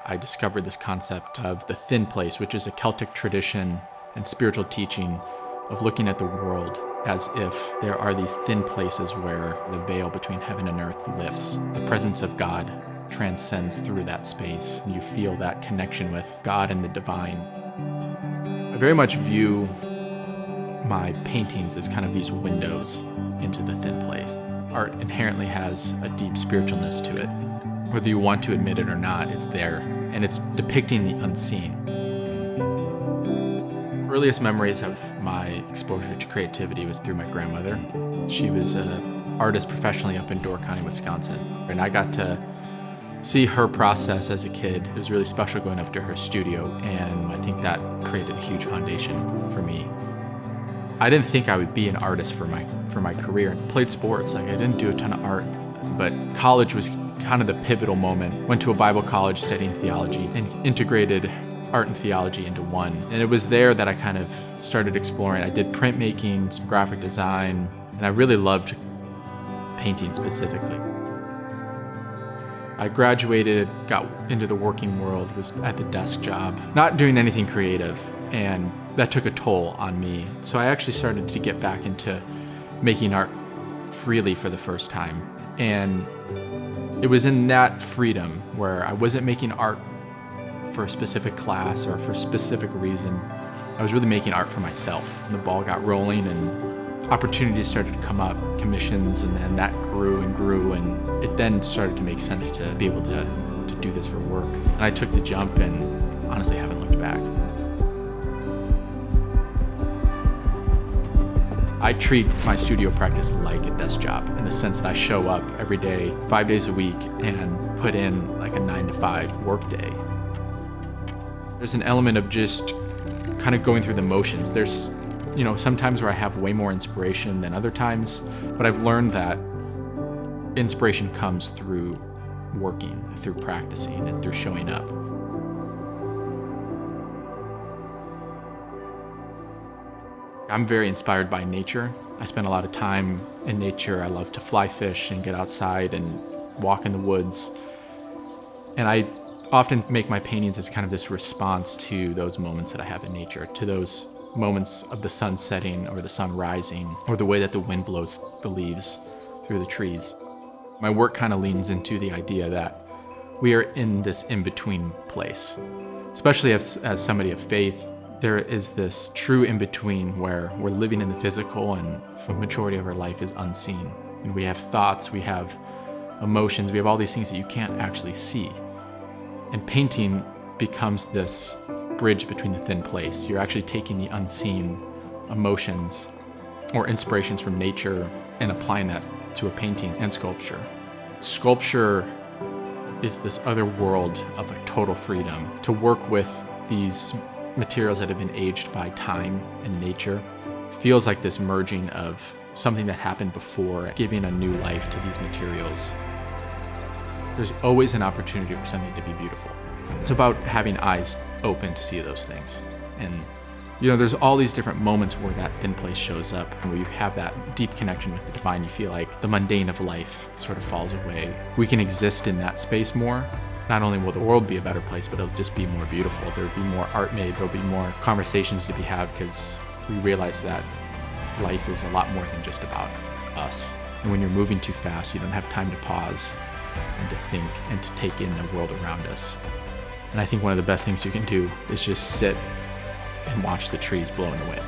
I discovered this concept of the thin place, which is a Celtic tradition and spiritual teaching of looking at the world as if there are these thin places where the veil between heaven and earth lifts. The presence of God transcends through that space. You feel that connection with God and the divine. I very much view my paintings as kind of these windows into the thin place. Art inherently has a deep spiritualness to it. Whether you want to admit it or not, it's there, and it's depicting the unseen. Earliest memories of my exposure to creativity was through my grandmother. She was an artist professionally up in Door County, Wisconsin, and I got to see her process as a kid. It was really special going up to her studio, and I think that created a huge foundation for me. I didn't think I would be an artist for my career. I played sports, I didn't do a ton of art, but college was kind of the pivotal moment. Went to a Bible college studying theology and integrated art and theology into one. And it was there that I kind of started exploring. I did printmaking, some graphic design, and I really loved painting specifically. I graduated, got into the working world, was at the desk job, not doing anything creative, and that took a toll on me. So I actually started to get back into making art freely for the first time. And it was in that freedom where I wasn't making art for a specific class or for a specific reason. I was really making art for myself. And the ball got rolling and opportunities started to come up, commissions, and then that grew and grew, and it then started to make sense to be able to do this for work. And I took the jump and honestly haven't looked back. I treat my studio practice like a desk job in the sense that I show up every day, 5 days a week, and put in like a 9 to 5 work day. There's an element of just kind of going through the motions. There's, sometimes where I have way more inspiration than other times, but I've learned that inspiration comes through working, through practicing, and through showing up. I'm very inspired by nature. I spend a lot of time in nature. I love to fly fish and get outside and walk in the woods. And I often make my paintings as kind of this response to those moments that I have in nature, to those moments of the sun setting or the sun rising, or the way that the wind blows the leaves through the trees. My work kind of leans into the idea that we are in this in-between place. Especially as somebody of faith, there is this true in-between where we're living in the physical and the majority of our life is unseen. And we have thoughts, we have emotions, we have all these things that you can't actually see. And painting becomes this bridge between the thin place. You're actually taking the unseen emotions or inspirations from nature and applying that to a painting and sculpture. Sculpture is this other world of a total freedom to work with these materials that have been aged by time and nature. Feels like this merging of something that happened before, giving a new life to these materials. There's always an opportunity for something to be beautiful. It's about having eyes open to see those things. And there's all these different moments where that thin place shows up, where you have that deep connection with the divine. You feel like the mundane of life sort of falls away. We can exist in that space more. Not only will the world be a better place, but it'll just be more beautiful. There'll be more art made, there'll be more conversations to be had, because we realize that life is a lot more than just about us. And when you're moving too fast, you don't have time to pause and to think and to take in the world around us. And I think one of the best things you can do is just sit and watch the trees blow in the wind.